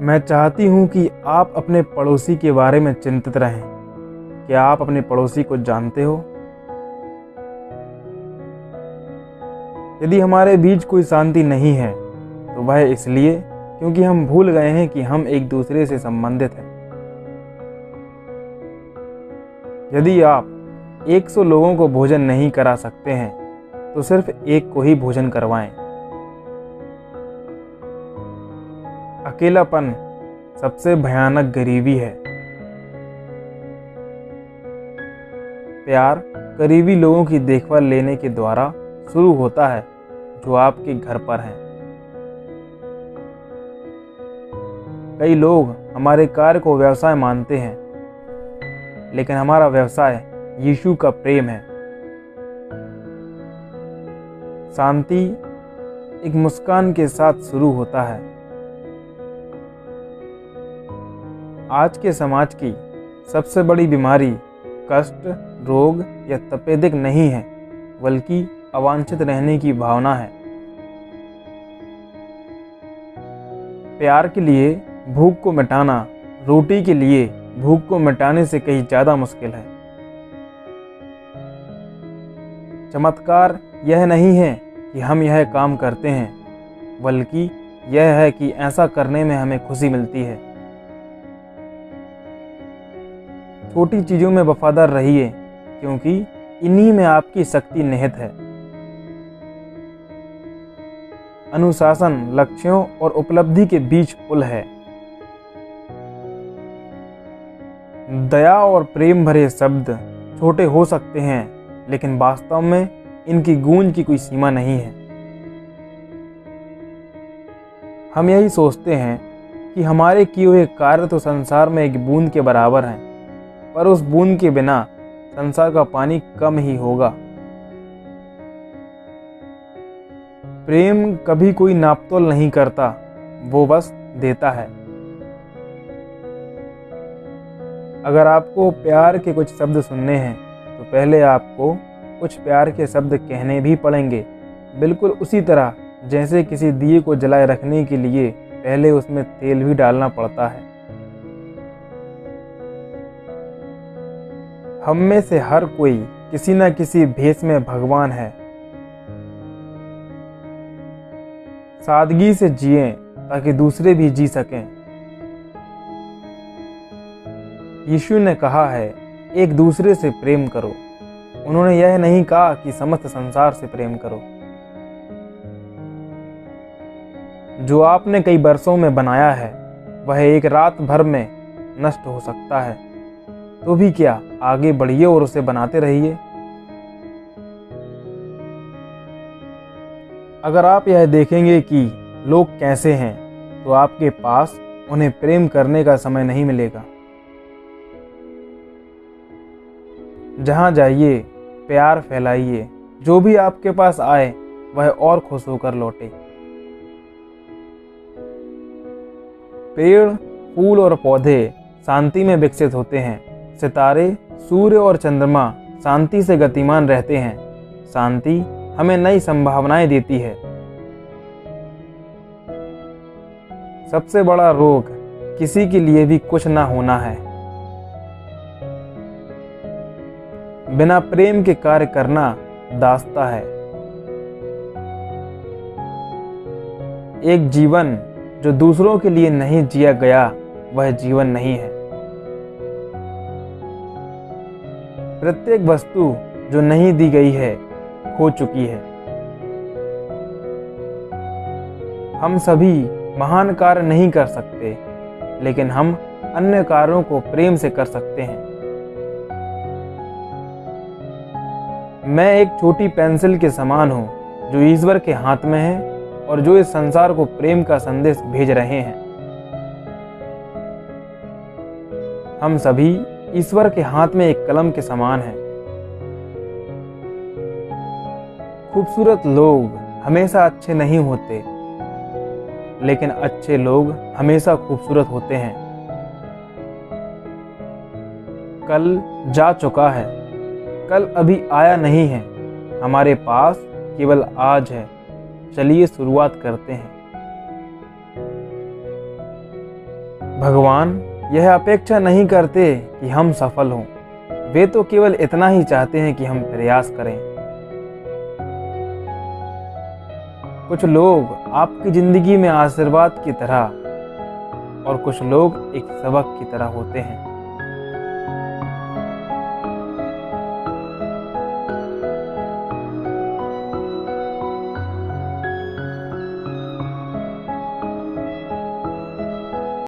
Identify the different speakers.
Speaker 1: मैं चाहती हूँ कि आप अपने पड़ोसी के बारे में चिंतित रहें। क्या आप अपने पड़ोसी को जानते हो? यदि हमारे बीच कोई शांति नहीं है तो वह इसलिए क्योंकि हम भूल गए हैं कि हम एक दूसरे से संबंधित हैं। यदि आप 100 लोगों को भोजन नहीं करा सकते हैं तो सिर्फ एक को ही भोजन करवाएं। अकेलापन सबसे भयानक गरीबी है। प्यार करीबी लोगों की देखभाल लेने के द्वारा शुरू होता है जो आपके घर पर हैं। कई लोग हमारे कार्य को व्यवसाय मानते हैं, लेकिन हमारा व्यवसाय यीशु का प्रेम है। शांति एक मुस्कान के साथ शुरू होता है। आज के समाज की सबसे बड़ी बीमारी कष्ट, रोग या तपेदिक नहीं है, बल्कि अवांछित रहने की भावना है। प्यार के लिए भूख को मिटाना रोटी के लिए भूख को मिटाने से कहीं ज्यादा मुश्किल है। चमत्कार यह नहीं है कि हम यह काम करते हैं, बल्कि यह है कि ऐसा करने में हमें खुशी मिलती है। छोटी चीजों में वफादार रहिए, क्योंकि इन्हीं में आपकी शक्ति निहित है। अनुशासन लक्ष्यों और उपलब्धि के बीच पुल है। दया और प्रेम भरे शब्द छोटे हो सकते हैं, लेकिन वास्तव में इनकी गूंज की कोई सीमा नहीं है। हम यही सोचते हैं कि हमारे किए हुए कार्य तो संसार में एक बूंद के बराबर हैं, पर उस बूंद के बिना संसार का पानी कम ही होगा। प्रेम कभी कोई नापतोल नहीं करता, वो बस देता है। अगर आपको प्यार के कुछ शब्द सुनने हैं तो पहले आपको कुछ प्यार के शब्द कहने भी पड़ेंगे, बिल्कुल उसी तरह जैसे किसी दिए को जलाए रखने के लिए पहले उसमें तेल भी डालना पड़ता है। हम में से हर कोई किसी न किसी भेष में भगवान है। सादगी से जिएं ताकि दूसरे भी जी सकें। यीशु ने कहा है, एक दूसरे से प्रेम करो। उन्होंने यह नहीं कहा कि समस्त संसार से प्रेम करो। जो आपने कई वर्षों में बनाया है वह एक रात भर में नष्ट हो सकता है, तो भी क्या, आगे बढ़िए और उसे बनाते रहिए। अगर आप यह देखेंगे कि लोग कैसे हैं, तो आपके पास उन्हें प्रेम करने का समय नहीं मिलेगा। जहां जाइए प्यार फैलाइए, जो भी आपके पास आए वह और खुश होकर लौटे। पेड़, फूल और पौधे शांति में विकसित होते हैं। सितारे, सूर्य और चंद्रमा शांति से गतिमान रहते हैं। शांति हमें नई संभावनाएं देती है। सबसे बड़ा रोग किसी के लिए भी कुछ ना होना है। बिना प्रेम के कार्य करना दास्ता है। एक जीवन जो दूसरों के लिए नहीं जिया गया वह जीवन नहीं है। प्रत्येक वस्तु जो नहीं दी गई है खो चुकी है। हम सभी महान कार्य नहीं कर सकते, लेकिन हम अन्य कार्यों को प्रेम से कर सकते हैं। मैं एक छोटी पेंसिल के समान हूँ जो ईश्वर के हाथ में है और जो इस संसार को प्रेम का संदेश भेज रहे हैं। हम सभी ईश्वर के हाथ में एक कलम के समान हैं। खूबसूरत लोग हमेशा अच्छे नहीं होते, लेकिन अच्छे लोग हमेशा खूबसूरत होते हैं। कल जा चुका है, कल अभी आया नहीं है। हमारे पास केवल आज है। चलिए शुरुआत करते हैं। भगवान यह अपेक्षा नहीं करते कि हम सफल हों, वे तो केवल इतना ही चाहते हैं कि हम प्रयास करें। कुछ लोग आपकी ज़िंदगी में आशीर्वाद की तरह और कुछ लोग एक सबक की तरह होते हैं।